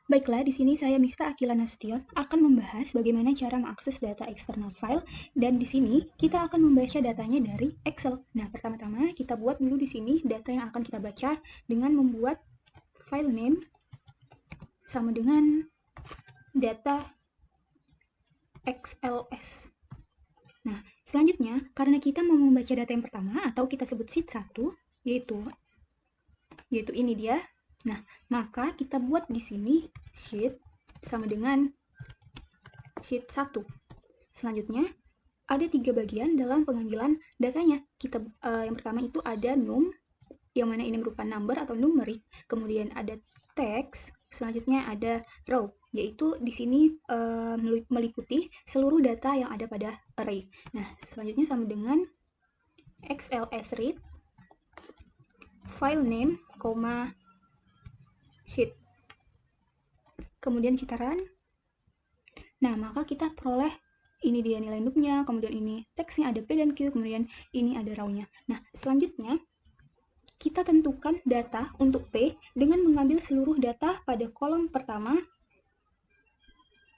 Baiklah, di sini saya Miftah Akila Nasution akan membahas bagaimana cara mengakses data external file, dan di sini kita akan membaca datanya dari Excel. Nah, pertama-tama kita buat dulu di sini data yang akan kita baca dengan membuat file name sama dengan data XLS. Nah, selanjutnya karena kita mau membaca data yang pertama atau kita sebut sheet 1, yaitu ini dia. Nah, maka kita buat di sini sheet sama dengan sheet 1. Selanjutnya, ada 3 bagian dalam pengambilan datanya. Yang pertama itu ada num, yang mana ini merupakan number atau numeric. Kemudian ada text, selanjutnya ada row, yaitu di sini meliputi seluruh data yang ada pada array. Nah, selanjutnya sama dengan XLS read file name, sheet. Kemudian kita run. Nah, maka kita peroleh ini dia nilai numnya, kemudian ini teksnya ada P dan Q, kemudian ini ada row-nya. Nah, selanjutnya kita tentukan data untuk P dengan mengambil seluruh data pada kolom pertama,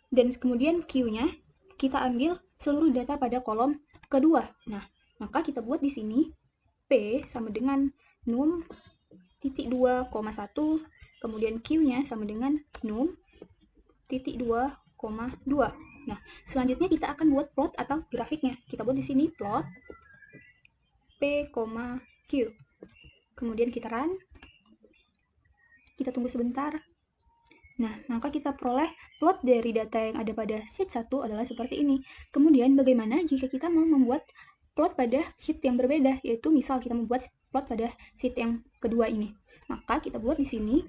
dan kemudian Q-nya kita ambil seluruh data pada kolom kedua. Nah, maka kita buat di sini P sama dengan num titik 2,1, kemudian Q-nya sama dengan num titik 2,2. Nah, selanjutnya kita akan buat plot atau grafiknya. Kita buat di sini plot P, Q. Kemudian kita run. Kita tunggu sebentar. Nah, maka kita peroleh plot dari data yang ada pada sheet 1 adalah seperti ini. Kemudian bagaimana jika kita mau membuat plot pada sheet yang berbeda, yaitu misal kita membuat plot pada sheet yang kedua ini. Maka kita buat di sini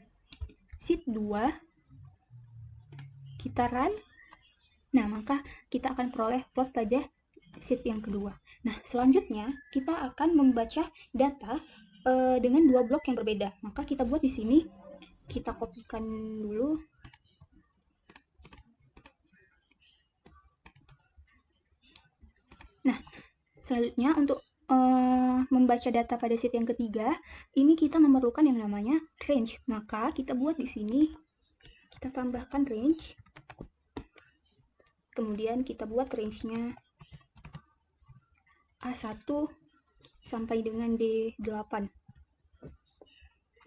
sheet 2, kita run. Nah, maka kita akan peroleh plot pada sheet yang kedua. Nah, selanjutnya kita akan membaca data dengan 2 blok yang berbeda. Maka kita buat di sini, kita kopikan dulu. Nah, selanjutnya untuk membaca data pada sheet yang ketiga, ini kita memerlukan yang namanya range. Maka kita buat di sini, kita tambahkan range. Kemudian kita buat range-nya A1 sampai dengan D8.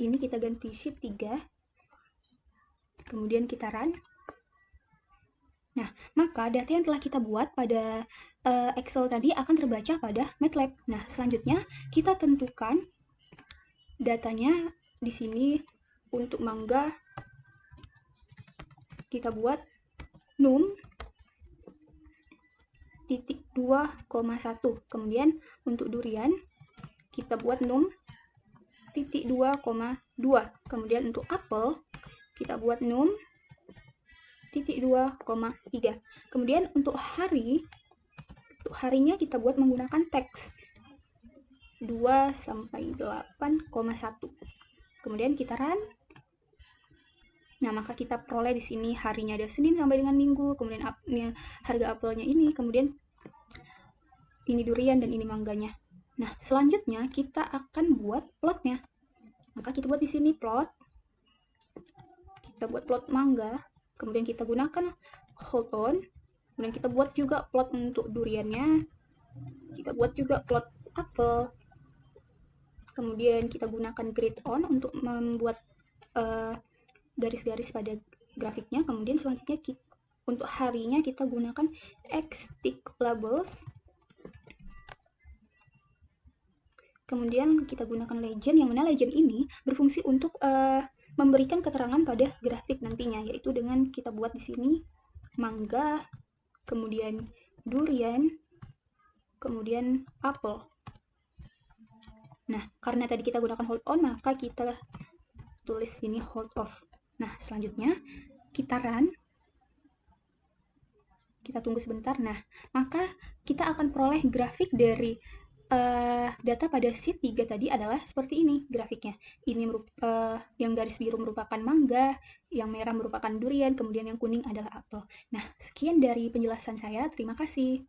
Ini kita ganti sheet 3. Kemudian kita run. Nah, maka data yang telah kita buat pada Excel tadi akan terbaca pada MATLAB. Nah, selanjutnya kita tentukan datanya di sini. Untuk mangga kita buat num titik 2,1. Kemudian untuk durian kita buat num titik 2,2. Kemudian untuk apel kita buat num titik 2,3. Kemudian untuk harinya kita buat menggunakan teks 2 sampai 8,1. Kemudian kita run. Nah, maka kita peroleh di sini harinya ada Senin sampai dengan Minggu, kemudian harga apelnya ini, kemudian ini durian dan ini mangganya. Nah, selanjutnya kita akan buat plotnya. Maka kita buat di sini plot. Kita buat plot mangga, kemudian kita gunakan hold on. Kemudian kita buat juga plot untuk duriannya. Kita buat juga plot apel. Kemudian kita gunakan grid on untuk membuat garis-garis pada grafiknya. Kemudian selanjutnya untuk harinya kita gunakan X-tick labels. Kemudian kita gunakan legend, yang mana legend ini berfungsi untuk memberikan keterangan pada grafik nantinya, yaitu dengan kita buat di sini mangga, kemudian durian, kemudian apel. Nah, karena tadi kita gunakan hold on, maka kita tulis sini hold off. Nah, selanjutnya kita run. Kita tunggu sebentar. Nah, maka kita akan peroleh grafik dari data pada sheet 3 tadi adalah seperti ini grafiknya. Ini yang garis biru merupakan mangga, yang merah merupakan durian, kemudian yang kuning adalah apel. Nah, sekian dari penjelasan saya. Terima kasih.